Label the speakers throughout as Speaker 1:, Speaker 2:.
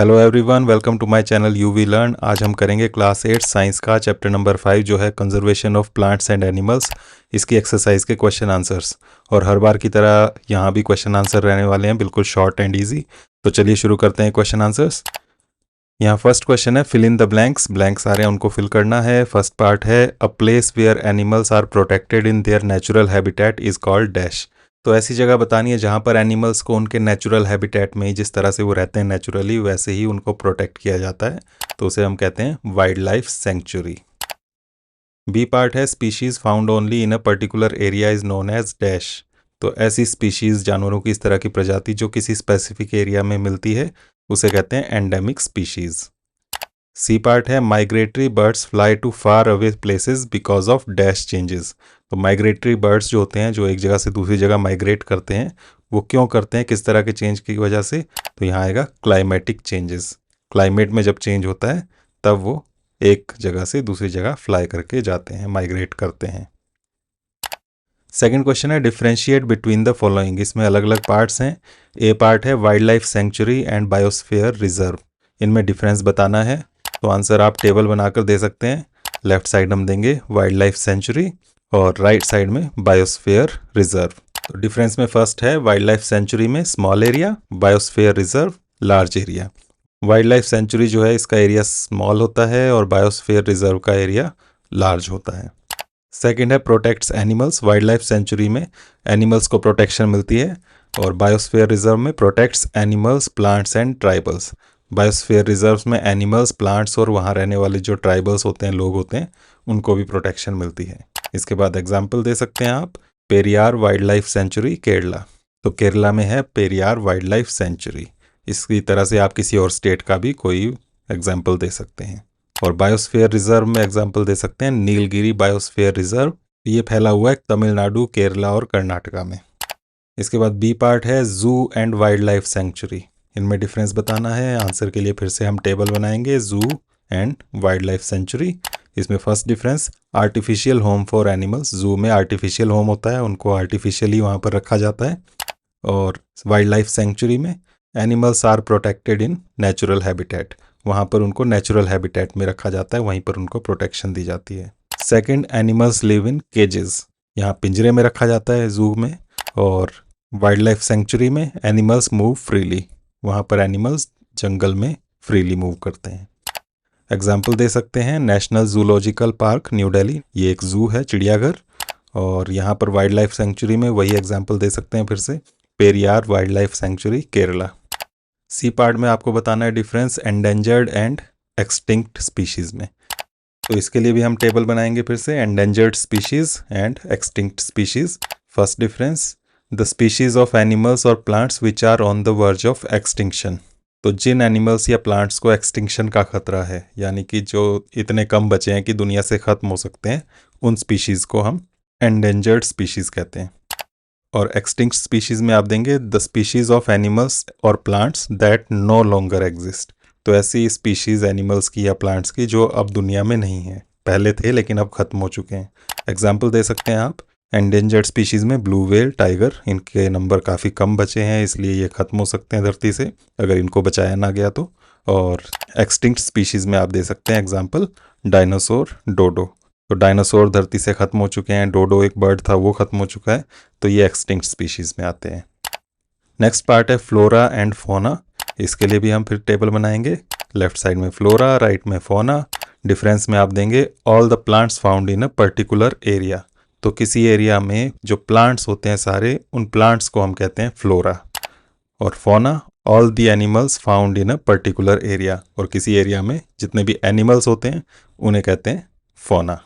Speaker 1: Hello everyone, welcome to my channel UV learn. आज हम करेंगे क्लास 8 साइंस का चैप्टर नंबर 5 जो है conservation of plants and animals. इसकी एक्सरसाइज के क्वेश्चन आंसर्स, और हर बार की तरह यहाँ भी क्वेश्चन आंसर रहने वाले हैं, बिल्कुल शॉर्ट एंड इजी। तो चलिए शुरू करते हैं क्वेश्चन आंसर्स। यहाँ फर्स्ट क्वेश्चन है fill in the blanks. Blanks आ रहे हैं, उनको फिल करना है। फर्स्ट पार्ट है a place where animals are protected in their natural habitat is called dash. तो ऐसी जगह बतानी है जहाँ पर एनिमल्स को उनके नेचुरल हैबिटेट में, जिस तरह से वो रहते हैं नेचुरली, वैसे ही उनको प्रोटेक्ट किया जाता है। तो उसे हम कहते हैं wild life sanctuary. B part है species found only in a particular area is known as dash. तो ऐसी स्पीशीज, जानवरों की इस तरह की प्रजाति जो किसी स्पेसिफिक एरिया में मिलती है, उसे कहते हैं एंडेमिक स्पीशीज। सी पार्ट है migratory birds fly to far away places because of dash changes. तो माइग्रेटरी बर्ड्स जो होते हैं, जो एक जगह से दूसरी जगह माइग्रेट करते हैं, वो क्यों करते हैं, किस तरह के चेंज की वजह से? तो यहाँ आएगा क्लाइमेटिक चेंजेस। क्लाइमेट में जब चेंज होता है तब वो एक जगह से दूसरी जगह फ्लाई करके जाते हैं, माइग्रेट करते हैं। सेकेंड क्वेश्चन है डिफ्रेंशिएट बिटवीन द फॉलोइंग। इसमें अलग अलग पार्ट्स हैं। ए पार्ट है wild life sanctuary and biosphere reserve. इनमें डिफरेंस बताना है। तो आंसर आप टेबल बनाकर दे सकते हैं। लेफ्ट साइड हम देंगे वाइल्ड लाइफ सेंचुरी और राइट साइड में बायोस्फीयर रिजर्व। तो डिफरेंस में फर्स्ट है वाइल्ड लाइफ सेंचुरी में small area, biosphere reserve large area. Wild life sanctuary जो है इसका एरिया स्मॉल होता है और बायोस्फीयर रिजर्व का एरिया लार्ज होता है। सेकेंड है protects animals. Wild life sanctuary में एनिमल्स को प्रोटेक्शन मिलती है और बायोस्फीयर रिजर्व में protects animals, plants and tribals. Biosphere reserves में एनिमल्स, प्लांट्स और वहाँ रहने वाले जो ट्राइबल्स होते हैं, लोग होते हैं, उनको भी प्रोटेक्शन मिलती है। इसके बाद एग्जाम्पल दे सकते हैं आप, Periyar wild life sanctuary Kerala. तो केरला में है पेरियार वाइल्ड लाइफ सेंचुरी। इसकी तरह से आप किसी और स्टेट का भी कोई एग्जाम्पल दे सकते हैं। और बायोस्फीयर रिजर्व में एग्जाम्पल दे सकते हैं नीलगिरी बायोस्फीयर रिजर्व। ये फैला हुआ है तमिलनाडु, केरला और कर्नाटका में। इसके बाद बी पार्ट है जू एंड वाइल्ड लाइफ सेंचुरी। इनमें डिफरेंस बताना है। आंसर के लिए फिर से हम टेबल बनाएंगे जू एंड वाइल्ड लाइफ सेंचुरी। इसमें first difference artificial home for animals. जू में आर्टिफिशियल होम होता है, उनको आर्टिफिशियली वहाँ पर रखा जाता है। और वाइल्ड लाइफ सेंचुरी में animals are protected in natural habitat. वहाँ पर उनको नेचुरल हैबिटेट में रखा जाता है, वहीं पर उनको प्रोटेक्शन दी जाती है। Second, animals live in cages. यहाँ पिंजरे में रखा जाता है जू में। और वाइल्ड लाइफ सेंचुरी में एनिमल्स मूव फ्रीली। वहाँ पर एनिमल्स जंगल में फ्रीली मूव करते हैं। एग्जाम्पल दे सकते हैं national zoological park new Delhi, ये एक जू है, चिड़ियाघर। और यहाँ पर वाइल्ड लाइफ सेंचुरी में वही एग्जाम्पल दे सकते हैं फिर से, Periyar wild life sanctuary Kerala. C part में आपको बताना है difference endangered and extinct species में। तो इसके लिए भी हम टेबल बनाएंगे फिर से, endangered species and extinct species. First difference, the species of animals और plants which are on the verge of extinction. तो जिन एनिमल्स या प्लांट्स को एक्सटिंक्शन का खतरा है, यानी कि जो इतने कम बचे हैं कि दुनिया से ख़त्म हो सकते हैं, उन स्पीशीज़ को हम एंडेंजर्ड स्पीशीज़ कहते हैं। और एक्सटिंक्ट स्पीशीज़ में आप देंगे द स्पीशीज़ ऑफ एनिमल्स और plants that no longer exist. तो ऐसी स्पीशीज़ एनिमल्स की या प्लांट्स की जो अब दुनिया में नहीं है, पहले थे लेकिन अब ख़त्म हो चुके हैं। एग्जाम्पल दे सकते हैं आप, एंडेंजर्ड स्पीशीज़ में ब्लू व्हेल, टाइगर, इनके नंबर काफ़ी कम बचे हैं, इसलिए ये ख़त्म हो सकते हैं धरती से अगर इनको बचाया ना गया तो। और एक्सटिंक्ट स्पीशीज़ में आप दे सकते हैं एग्जाम्पल डायनासोर, डोडो। तो डायनासोर धरती से ख़त्म हो चुके हैं, डोडो एक बर्ड था वो ख़त्म हो चुका है, तो ये एक्सटिंक्ट स्पीशीज़ में आते हैं। नेक्स्ट पार्ट है फ्लोरा एंड फोना। इसके लिए भी हम फिर टेबल बनाएंगे। लेफ्ट साइड में फ्लोरा, राइट में फोना। डिफरेंस में आप देंगे all the plants found in a particular area. तो किसी एरिया में जो प्लांट्स होते हैं सारे, उन प्लांट्स को हम कहते हैं फ्लोरा। और फोना, all the animals found in a particular area. और किसी एरिया में जितने भी एनिमल्स होते हैं उन्हें कहते हैं फोना।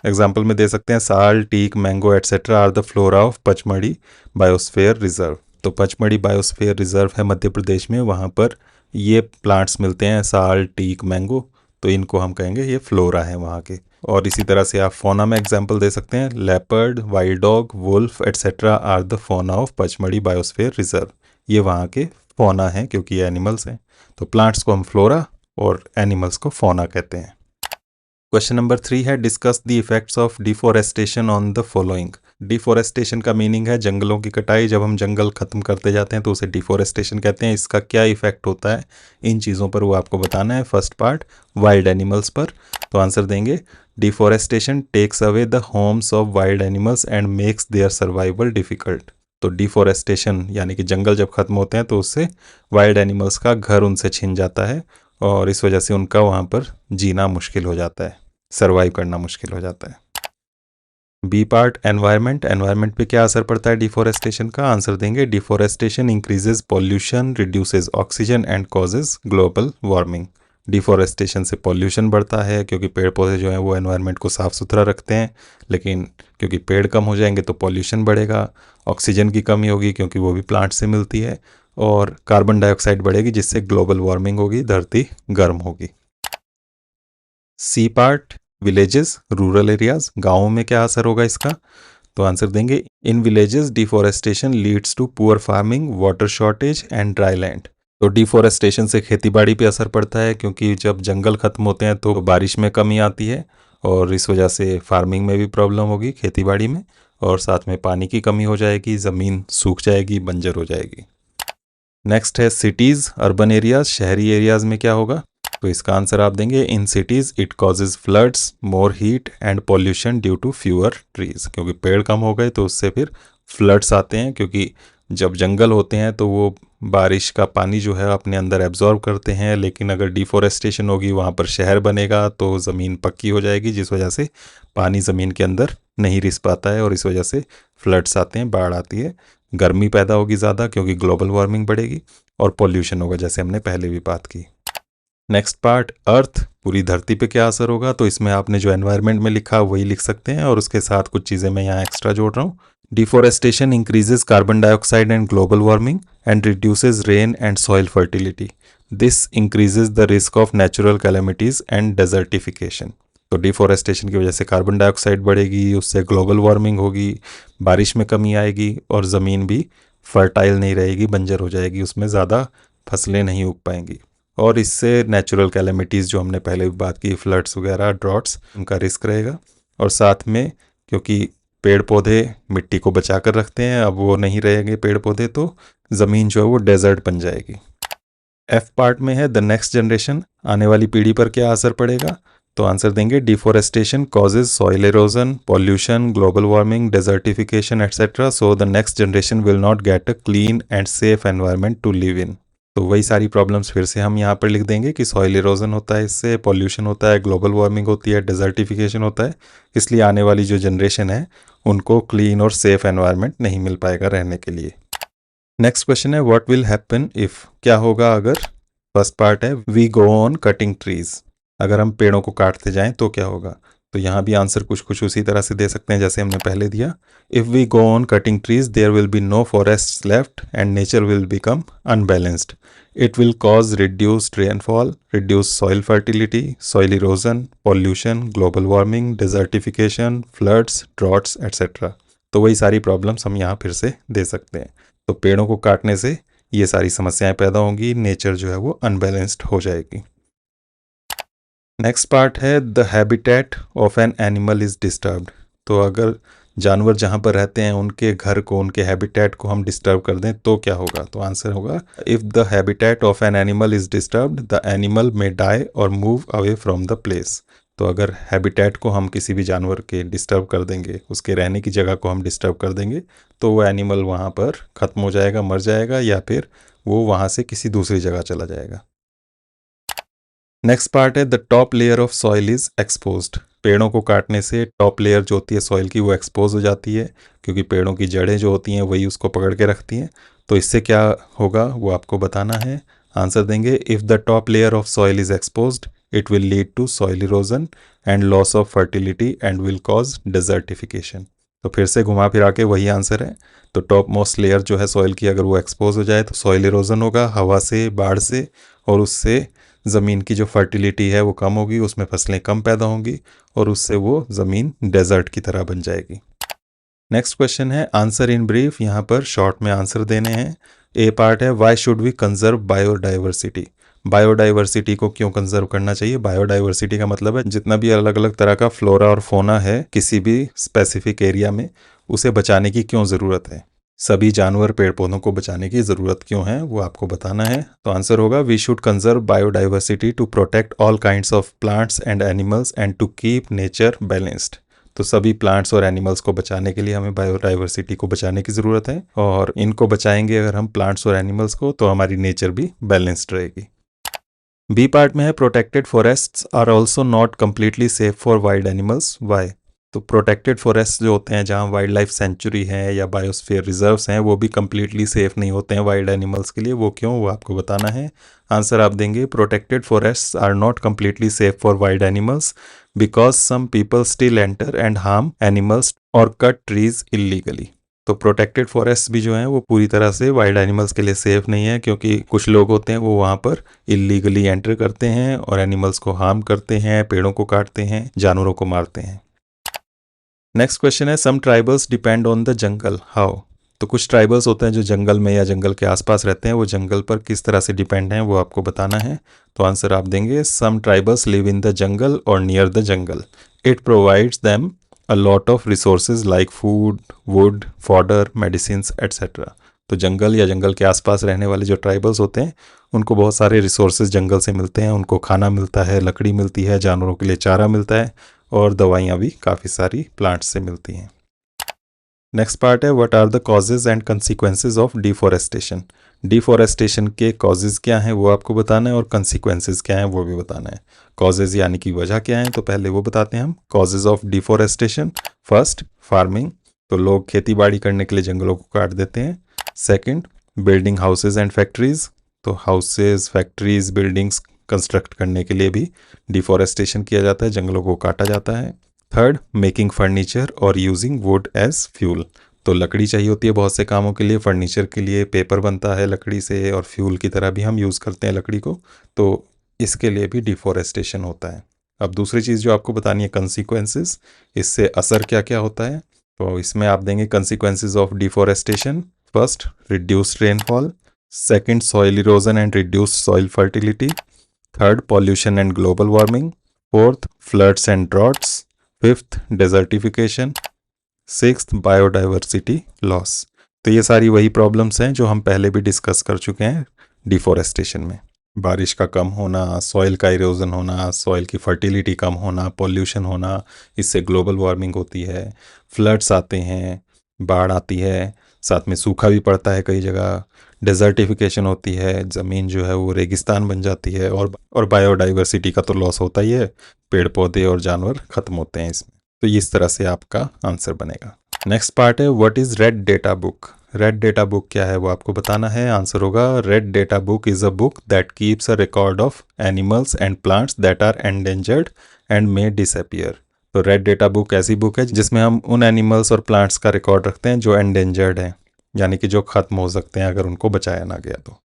Speaker 1: एग्जाम्पल में दे सकते हैं sal, teak, mango etcetera are the flora of Pachmarhi biosphere reserve. तो पचमढ़ी बायोस्फीयर रिजर्व है मध्य प्रदेश में, वहाँ पर ये प्लांट्स मिलते हैं, साल, टीक, मैंगो। तो इनको हम कहेंगे ये फ्लोरा है वहाँ के। और इसी तरह से आप फोना में एग्जाम्पल दे सकते हैं, leopard, wild dog, wolf etcetera are the fauna of Pachmarhi biosphere reserve. ये वहाँ के फोना हैं क्योंकि ये एनिमल्स हैं। तो प्लांट्स को हम फ्लोरा और एनिमल्स को फोना कहते हैं। क्वेश्चन नंबर 3 है discuss the effects of deforestation on the following. Deforestation का मीनिंग है जंगलों की कटाई। जब हम जंगल खत्म करते जाते हैं तो उसे डिफोरेस्टेशन कहते हैं। इसका क्या इफेक्ट होता है इन चीज़ों पर वो आपको बताना है। फर्स्ट पार्ट वाइल्ड एनिमल्स पर, तो आंसर देंगे deforestation takes away the homes of wild animals and makes their survival difficult. तो डिफोरेस्टेशन यानी कि जंगल जब खत्म होते हैं तो उससे वाइल्ड एनिमल्स का घर उनसे छिन जाता है और इस वजह से उनका वहाँ पर जीना मुश्किल हो जाता है, सर्वाइव करना मुश्किल हो जाता है। B part environment. एनवायरनमेंट पे क्या असर पड़ता है डिफोरेस्टेशन का? आंसर देंगे deforestation increases pollution, reduces oxygen and causes global warming. Deforestation से पॉल्यूशन बढ़ता है क्योंकि पेड़ पौधे जो हैं वो एनवायरनमेंट को साफ़ सुथरा रखते हैं, लेकिन क्योंकि पेड़ कम हो जाएंगे तो पॉल्यूशन बढ़ेगा। ऑक्सीजन की कमी होगी क्योंकि वो भी प्लांट से मिलती है, और कार्बन डाइऑक्साइड बढ़ेगी जिससे ग्लोबल वार्मिंग होगी, धरती गर्म होगी। C part villages, rural areas, गाँवों में क्या असर होगा इसका? तो आंसर देंगे in villages deforestation leads to poor farming, water shortage and dry land. तो डिफोरेस्टेशन से खेतीबाड़ी पे असर पड़ता है क्योंकि जब जंगल खत्म होते हैं तो बारिश में कमी आती है और इस वजह से फार्मिंग में भी प्रॉब्लम होगी, खेतीबाड़ी में, और साथ में पानी की कमी हो जाएगी, ज़मीन सूख जाएगी, बंजर हो जाएगी। नेक्स्ट है सिटीज़, अर्बन एरियाज, शहरी एरियाज में क्या होगा? तो इसका आंसर आप देंगे in cities it causes floods, more heat and pollution due to fewer trees. क्योंकि पेड़ कम हो गए तो उससे फिर फ्लड्स आते हैं, क्योंकि जब जंगल होते हैं तो वो बारिश का पानी जो है अपने अंदर एब्जॉर्ब करते हैं, लेकिन अगर डिफोरेस्टेशन होगी वहाँ पर शहर बनेगा तो ज़मीन पक्की हो जाएगी, जिस वजह से पानी ज़मीन के अंदर नहीं रिस पाता है और इस वजह से फ्लड्स आते हैं, बाढ़ आती है, गर्मी पैदा होगी ज़्यादा क्योंकि ग्लोबल वार्मिंग बढ़ेगी, और पॉल्यूशन होगा जैसे हमने पहले भी बात की। नेक्स्ट पार्ट अर्थ, पूरी धरती पे क्या असर होगा? तो इसमें आपने जो एनवायरनमेंट में लिखा वही लिख सकते हैं और उसके साथ कुछ चीज़ें मैं यहाँ एक्स्ट्रा जोड़ रहा हूँ। Deforestation increases carbon dioxide and global warming and reduces rain and soil fertility. This increases the risk of natural calamities and desertification. तो डिफोरेस्टेशन की वजह से कार्बन डाइऑक्साइड बढ़ेगी, उससे ग्लोबल वार्मिंग होगी, बारिश में कमी आएगी और ज़मीन भी फर्टाइल नहीं रहेगी, बंजर हो जाएगी, उसमें ज़्यादा फसलें नहीं उग पाएंगी, और इससे नेचुरल कैलेमिटीज़ जो हमने पहले भी बात की, फ्लड्स वगैरह, ड्रॉट्स, उनका रिस्क रहेगा। और साथ में क्योंकि पेड़ पौधे मिट्टी को बचा कर रखते हैं, अब वो नहीं रहेंगे पेड़ पौधे तो ज़मीन जो है वो डेजर्ट बन जाएगी। एफ पार्ट में है द नेक्स्ट जनरेशन, आने वाली पीढ़ी पर क्या असर पड़ेगा? तो आंसर देंगे deforestation causes soil erosion, pollution, global warming, desertification etcetera, so the next generation will not get a clean and safe environment to live in. तो वही सारी प्रॉब्लम्स फिर से हम यहाँ पर लिख देंगे कि सॉइल इरोजन होता है, इससे पॉल्यूशन होता है, ग्लोबल वार्मिंग होती है, डेजर्टिफिकेशन होता है, इसलिए आने वाली जो जनरेशन है उनको क्लीन और सेफ एनवायरनमेंट नहीं मिल पाएगा रहने के लिए। नेक्स्ट क्वेश्चन है व्हाट विल हैपन इफ़, क्या होगा अगर? फर्स्ट पार्ट है we go on cutting trees, अगर हम पेड़ों को काटते जाएं तो क्या होगा? तो यहाँ भी आंसर कुछ कुछ उसी तरह से दे सकते हैं जैसे हमने पहले दिया। If we go on cutting trees there will be no forest left and nature will become unbalanced. It will cause reduced rainfall, reduce soil fertility, soil erosion, pollution, global warming, desertification, floods, droughts etcetera. तो वही सारी problems हम यहाँ फिर से दे सकते हैं। तो पेड़ों को काटने से ये सारी समस्याएं पैदा होंगी, नेचर जो है वो अनबैलेंस्ड हो जाएगी। नेक्स्ट पार्ट है the habitat of an animal is disturbed. तो अगर जानवर जहाँ पर रहते हैं उनके घर को, उनके हैबिटेट को हम डिस्टर्ब कर दें तो क्या होगा? तो आंसर होगा if the habitat of an animal is disturbed the animal may die और move away from the place. तो अगर हैबिटेट को हम किसी भी जानवर के डिस्टर्ब कर देंगे, उसके रहने की जगह को हम डिस्टर्ब कर देंगे, तो वो एनिमल वहाँ पर ख़त्म हो जाएगा, मर जाएगा, या फिर वो वहाँ से किसी दूसरी जगह चला जाएगा। नेक्स्ट पार्ट है the top layer of soil is exposed. पेड़ों को काटने से टॉप लेयर जो होती है सॉइल की वो एक्सपोज हो जाती है, क्योंकि पेड़ों की जड़ें जो होती हैं वही उसको पकड़ के रखती हैं। तो इससे क्या होगा वो आपको बताना है। आंसर देंगे if the top layer of soil is exposed it will lead to soil erosion and loss of fertility and will cause desertification. तो फिर से घुमा फिरा के वही आंसर है। तो टॉप मोस्ट लेयर जो है सॉइल की अगर वो एक्सपोज हो जाए तो सॉइल इरोजन होगा, हवा से, बाढ़ से, और उससे ज़मीन की जो फर्टिलिटी है वो कम होगी, उसमें फसलें कम पैदा होंगी और उससे वो ज़मीन डेजर्ट की तरह बन जाएगी। नेक्स्ट क्वेश्चन है आंसर इन ब्रीफ, यहाँ पर शॉर्ट में आंसर देने हैं। ए पार्ट है why should we conserve biodiversity. Biodiversity को क्यों कंजर्व करना चाहिए? बायोडाइवर्सिटी का मतलब है जितना भी अलग अलग तरह का फ्लोरा और फोना है किसी भी स्पेसिफिक एरिया में, उसे बचाने की क्यों ज़रूरत है? सभी जानवर पेड़ पौधों को बचाने की ज़रूरत क्यों है वो आपको बताना है। तो आंसर होगा we should conserve biodiversity to protect all kinds of plants and animals and to keep nature balanced. तो सभी प्लांट्स और एनिमल्स को बचाने के लिए हमें बायोडाइवर्सिटी को बचाने की ज़रूरत है, और इनको बचाएंगे अगर हम प्लांट्स और एनिमल्स को तो हमारी नेचर भी बैलेंस्ड रहेगी। बी पार्ट में है protected forests are also not completely safe for wild animals, why? तो प्रोटेक्टेड फॉरेस्ट जो होते हैं जहाँ वाइल्ड लाइफ सेंचुरी है या बायोस्फीयर रिजर्व्स हैं वो भी कम्प्लीटली सेफ नहीं होते हैं वाइल्ड एनिमल्स के लिए, वो क्यों वो आपको बताना है। आंसर आप देंगे protected forests are not completely safe for wild animals because some people still enter and harm animals और कट ट्रीज इलीगली। तो प्रोटेक्टेड फॉरेस्ट भी जो हैं वो पूरी तरह से वाइल्ड एनिमल्स के लिए सेफ नहीं है, क्योंकि कुछ लोग होते हैं वो वहाँ पर इलीगली एंटर करते हैं और एनिमल्स को हार्म करते हैं, पेड़ों को काटते हैं, जानवरों को मारते हैं। नेक्स्ट क्वेश्चन है some tribals depend on the jungle, how? तो कुछ ट्राइबल्स होते हैं जो जंगल में या जंगल के आसपास रहते हैं, वो जंगल पर किस तरह से डिपेंड हैं वो आपको बताना है। तो आंसर आप देंगे some tribals live in the jungle और near the jungle, it provides them a lot of resources like food, wood, fodder, medicines, etc. तो जंगल या जंगल के आसपास रहने वाले जो ट्राइबल्स होते हैं उनको बहुत सारे रिसोर्सेज जंगल से मिलते हैं, उनको खाना मिलता है, लकड़ी मिलती है, जानवरों के लिए चारा मिलता है और दवाइयाँ भी काफ़ी सारी प्लांट्स से मिलती हैं। नेक्स्ट पार्ट है what are the causes and consequences of deforestation. Deforestation के कॉजेज क्या हैं वो आपको बताना है और कंसिक्वेंसेज क्या हैं वो भी बताना है। कॉजेज यानी कि वजह क्या है, तो पहले वो बताते हैं हम। Causes of deforestation, first farming, तो लोग खेती बाड़ी करने के लिए जंगलों को काट देते हैं। Second building houses and factories, तो हाउसेज फैक्ट्रीज बिल्डिंग्स कंस्ट्रक्ट करने के लिए भी डिफॉरेस्टेशन किया जाता है, जंगलों को काटा जाता है। थर्ड मेकिंग फर्नीचर और यूजिंग वुड एज फ्यूल, तो लकड़ी चाहिए होती है बहुत से कामों के लिए, फर्नीचर के लिए पेपर बनता है लकड़ी से और फ्यूल की तरह भी हम यूज़ करते हैं लकड़ी को, तो इसके लिए भी डिफॉरेस्टेशन होता है। अब दूसरी चीज़ जो आपको बतानी है कंसिक्वेंसेस, इससे असर क्या क्या होता है, तो इसमें आप देंगे consequences of deforestation. First reduced rainfall, second soil erosion and reduced soil fertility, third pollution and global warming, fourth floods and droughts, fifth desertification, sixth biodiversity loss. तो ये सारी वही प्रॉब्लम्स हैं जो हम पहले भी डिस्कस कर चुके हैं डिफॉरेस्टेशन में। बारिश का कम होना, सॉइल का इरोजन होना, सॉइल की फर्टिलिटी कम होना, पॉल्यूशन होना, इससे ग्लोबल वार्मिंग होती है, फ्लड्स आते हैं, बाढ़ आती है, साथ में सूखा भी पड़ता है कई जगह, डेजर्टिफिकेशन होती है, ज़मीन जो है वो रेगिस्तान बन जाती है, और बायोडाइवर्सिटी का तो लॉस होता ही है, पेड़ पौधे और जानवर ख़त्म होते हैं इसमें। तो इस तरह से आपका आंसर बनेगा। नेक्स्ट पार्ट है what is red data book. Red data book क्या है वो आपको बताना है। आंसर होगा red data book is a book that keeps a record of animals and plants that are endangered and may disappear. तो red data book ऐसी book है जिसमें हम उन एनिमल्स और प्लांट्स का रिकॉर्ड रखते हैं जो एंडेंजर्ड हैं, यानी कि जो ख़त्म हो सकते हैं अगर उनको बचाया ना गया तो।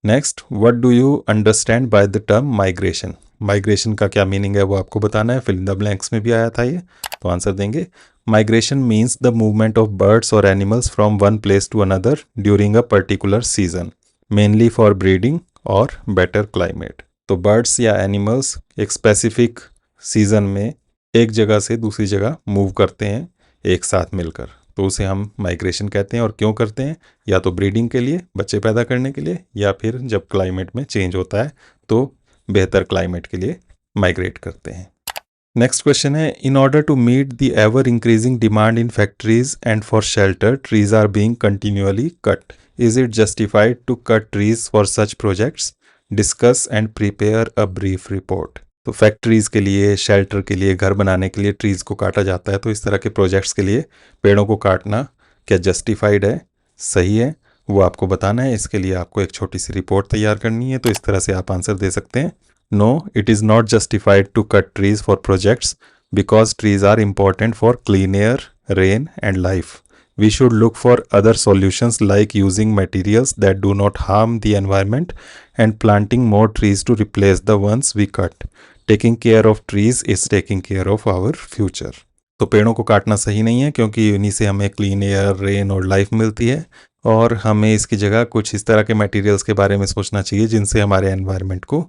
Speaker 1: Next what do you understand by the term migration. Migration का क्या मीनिंग है वो आपको बताना है, फिल इन द ब्लैंक्स में भी आया था ये, तो आंसर देंगे migration means the movement of birds और animals from one place to another during a particular season, mainly for breeding और बेटर क्लाइमेट। तो बर्ड्स या एनिमल्स एक स्पेसिफिक सीजन में एक जगह से दूसरी जगह मूव करते हैं एक साथ मिलकर, तो उसे हम माइग्रेशन कहते हैं। और क्यों करते हैं, या तो ब्रीडिंग के लिए, बच्चे पैदा करने के लिए, या फिर जब क्लाइमेट में चेंज होता है तो बेहतर क्लाइमेट के लिए माइग्रेट करते हैं। नेक्स्ट क्वेश्चन है in order to meet the ever increasing demand in factories and for shelter trees are being continuously cut, is it justified to cut trees for such projects, discuss and prepare a brief report. तो factories के लिए, shelter के लिए, घर बनाने के लिए trees को काटा जाता है, तो इस तरह के प्रोजेक्ट्स के लिए पेड़ों को काटना क्या जस्टिफाइड है, सही है, वो आपको बताना है। इसके लिए आपको एक छोटी सी रिपोर्ट तैयार करनी है, तो इस तरह से आप आंसर दे सकते हैं no it is not justified to cut trees for projects because trees are important for clean air, rain and life. We should look for other solutions like using materials that do not harm the environment and planting more trees to replace the ones we cut. Taking care of trees is taking care of our future. तो पेड़ों को काटना सही नहीं है क्योंकि इन्हीं से हमें क्लीन एयर, रेन और लाइफ मिलती है, और हमें इसकी जगह कुछ इस तरह के मटेरियल्स के बारे में सोचना चाहिए जिनसे हमारे एनवायरनमेंट को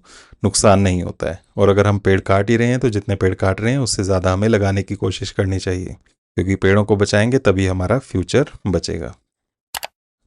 Speaker 1: नुकसान नहीं होता है। और अगर हम पेड़ काट ही रहे हैं तो जितने पेड़ काट रहे हैं उससे ज़्यादा हमें लगाने की कोशिश करनी चाहिए। क्योंकि पेड़ों को बचाएंगे तभी हमारा फ्यूचर बचेगा।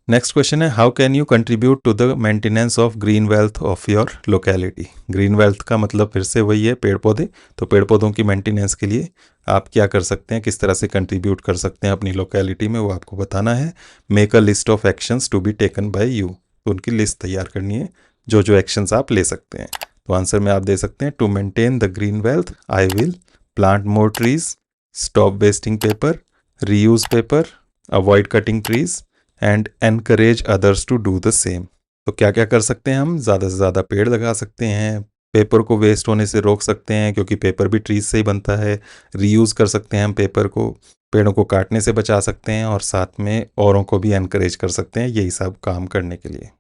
Speaker 1: नेक्स्ट क्वेश्चन है, how can you contribute to the maintenance of green wealth of your locality. Green wealth का मतलब फिर से वही है, पेड़ पौधे। तो पेड़ पौधों की मेंटेनेंस के लिए आप क्या कर सकते हैं, किस तरह से कंट्रीब्यूट कर सकते हैं अपनी लोकेलिटी में, वो आपको बताना है। Make a list of actions to be taken by you. तो उनकी लिस्ट तैयार करनी है, जो जो एक्शंस आप ले सकते हैं। तो आंसर में आप दे सकते हैं, to maintain the green wealth I will plant more trees, stop wasting paper, reuse paper, avoid cutting trees and encourage others to do the same. तो क्या क्या कर सकते हैं हम, ज़्यादा से ज़्यादा पेड़ लगा सकते हैं, पेपर को वेस्ट होने से रोक सकते हैं क्योंकि पेपर भी ट्रीज से ही बनता है, रीयूज़ कर सकते हैं हम पेपर को, पेड़ों को काटने से बचा सकते हैं, और साथ में औरों को भी एनकरेज कर सकते हैं यही सब काम करने के लिए।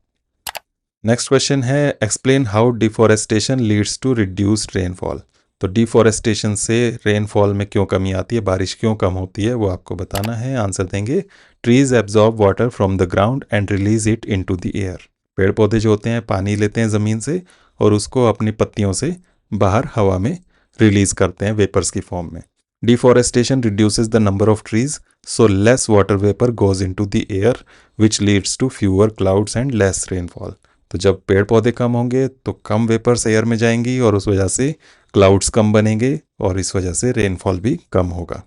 Speaker 1: नेक्स्ट क्वेश्चन है, explain how deforestation leads to reduced rainfall. तो डिफॉरेस्टेशन से रेनफॉल में क्यों कमी आती है, बारिश क्यों कम होती है, वो आपको बताना है। आंसर देंगे, trees absorb water from the ground and release it into the air. पेड़ पौधे जो होते हैं पानी लेते हैं ज़मीन से और उसको अपनी पत्तियों से बाहर हवा में रिलीज करते हैं वेपर्स की फॉर्म में। Deforestation reduces the number of trees, so less water vapour goes into the air which leads to fewer clouds and less rainfall. तो जब पेड़ पौधे कम होंगे तो कम वेपर्स एयर में जाएंगी और उस वजह से क्लाउड्स कम बनेंगे और इस वजह से रेनफॉल भी कम होगा।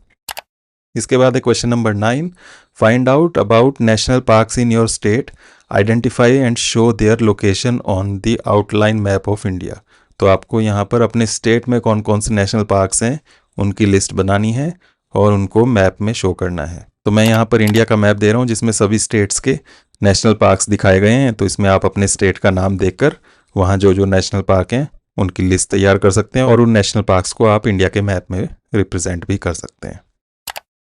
Speaker 1: इसके बाद है question number 9, find out about national parks in your state, identify and show their location on the outline map of India. तो आपको यहाँ पर अपने स्टेट में कौन कौन से नेशनल पार्क्स हैं उनकी लिस्ट बनानी है और उनको मैप में शो करना है। तो मैं यहाँ पर इंडिया का मैप दे रहा हूँ जिसमें सभी स्टेट्स के नेशनल पार्क्स दिखाए गए हैं। तो इसमें आप अपने स्टेट का नाम देखकर वहाँ जो जो नेशनल पार्क हैं उनकी लिस्ट तैयार कर सकते हैं और उन नेशनल पार्क्स को आप इंडिया के मैप में रिप्रेजेंट भी कर सकते हैं।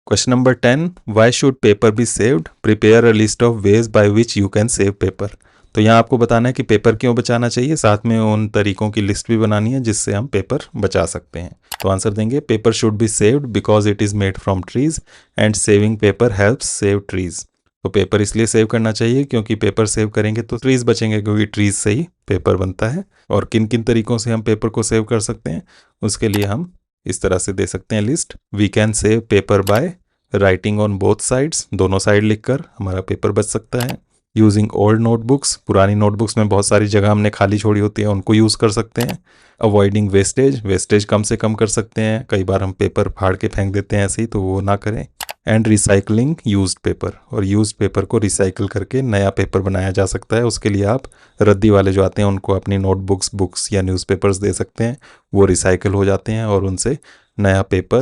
Speaker 1: Question number 10, why should paper be saved, prepare a list of ways by which you can save paper. तो यहाँ आपको बताना है कि पेपर क्यों बचाना चाहिए, साथ में उन तरीकों की लिस्ट भी बनानी है जिससे हम पेपर बचा सकते हैं। तो आंसर देंगे, paper should be saved because it is made from trees and saving paper helps save trees. तो पेपर इसलिए सेव करना चाहिए क्योंकि पेपर सेव करेंगे तो ट्रीज बचेंगे, क्योंकि ट्रीज से ही पेपर बनता है। और किन किन तरीकों से हम पेपर को सेव कर सकते हैं उसके लिए हम इस तरह से दे सकते हैं list. We can save paper by writing on both sides, दोनों साइड लिखकर हमारा पेपर बच सकता है। यूजिंग ओल्ड नोटबुक्स, पुरानी नोटबुक्स में बहुत सारी जगह हमने खाली छोड़ी होती है, उनको यूज़ कर सकते हैं। अवॉइडिंग वेस्टेज, वेस्टेज कम से कम कर सकते हैं, कई बार हम पेपर फाड़ के फेंक देते हैं ऐसे ही, तो वो ना करें। एंड रिसाइकलिंग यूज्ड पेपर, और यूज्ड पेपर को रिसाइकिल करके नया पेपर बनाया जा सकता है। उसके लिए आप रद्दी वाले जो आते हैं उनको अपनी नोटबुक्स, बुक्स या न्यूज़पेपर्स दे सकते हैं, वो रिसाइकिल हो जाते हैं और उनसे नया पेपर,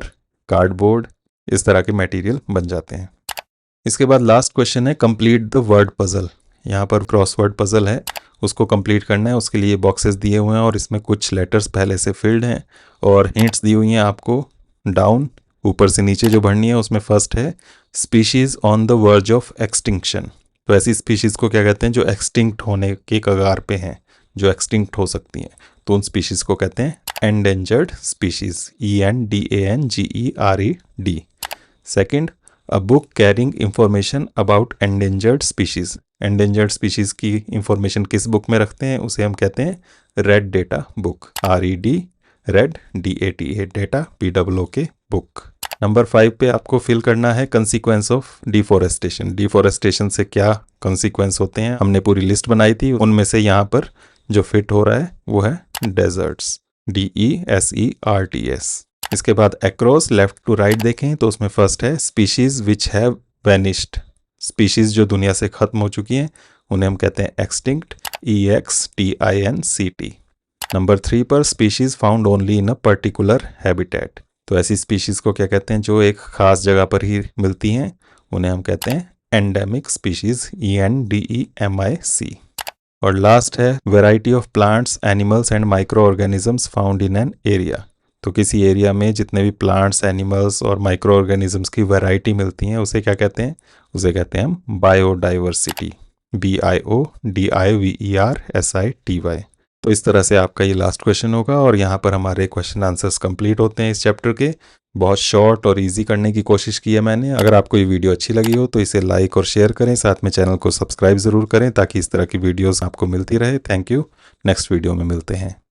Speaker 1: कार्डबोर्ड, इस तरह के मटेरियल बन जाते हैं। इसके बाद लास्ट क्वेश्चन है, कंप्लीट द वर्ड पजल। यहाँ पर क्रॉसवर्ड पजल है, उसको कंप्लीट करना है। उसके लिए बॉक्सेस दिए हुए हैं और इसमें कुछ लेटर्स पहले से फिल्ड हैं और हिंट्स दी हुई हैं आपको डाउन, ऊपर से नीचे जो भरनी है। उसमें फर्स्ट है, species on the verge of extinction. तो ऐसी स्पीशीज़ को क्या कहते हैं जो एक्सटिंक्ट होने के कगार पे हैं, जो एक्सटिंक्ट हो सकती हैं, तो उन स्पीशीज़ को कहते हैं endangered species, ENDANGERED। Second, a book carrying information about endangered species. Endangered species की इंफॉर्मेशन किस बुक में रखते हैं, उसे हम कहते हैं red data book, RED, red DATA, data POOK book. Number 5 पे आपको फिल करना है कंसीक्वेंस ऑफ डिफॉरेस्टेशन। डिफॉरेस्टेशन से क्या कंसीक्वेंस होते हैं, हमने पूरी लिस्ट बनाई थी, उनमें से यहाँ पर जो फिट हो रहा है वो है डेजर्ट्स, DESERTS। इसके बाद अक्रॉस लेफ्ट टू राइट देखें तो उसमें फर्स्ट है, species which have vanished. Species जो दुनिया से ख़त्म हो चुकी हैं उन्हें हम कहते हैं एक्सटिंक्ट, EXTINCT। नंबर 3 पर, species found only in a particular habitat. तो ऐसी स्पीशीज़ को क्या कहते हैं जो एक ख़ास जगह पर ही मिलती हैं, उन्हें हम कहते हैं एंडेमिक स्पीशीज़, ENDEMIC। और लास्ट है, variety of plants, animals and micro organisms found in an area. तो किसी एरिया में जितने भी प्लांट्स, एनिमल्स और माइक्रो ऑर्गेनिजम्स की वैरायटी मिलती हैं उसे क्या कहते हैं, उसे कहते हैं हम बायोडाइवर्सिटी, BIODIVERSITY। तो इस तरह से आपका ये लास्ट क्वेश्चन होगा और यहाँ पर हमारे क्वेश्चन आंसर्स कंप्लीट होते हैं इस चैप्टर के। बहुत शॉर्ट और इजी करने की कोशिश की है मैंने। अगर आपको ये वीडियो अच्छी लगी हो तो इसे लाइक और शेयर करें, साथ में चैनल को सब्सक्राइब ज़रूर करें ताकि इस तरह की वीडियोस आपको मिलती रहे। थैंक यू, नेक्स्ट वीडियो में मिलते हैं।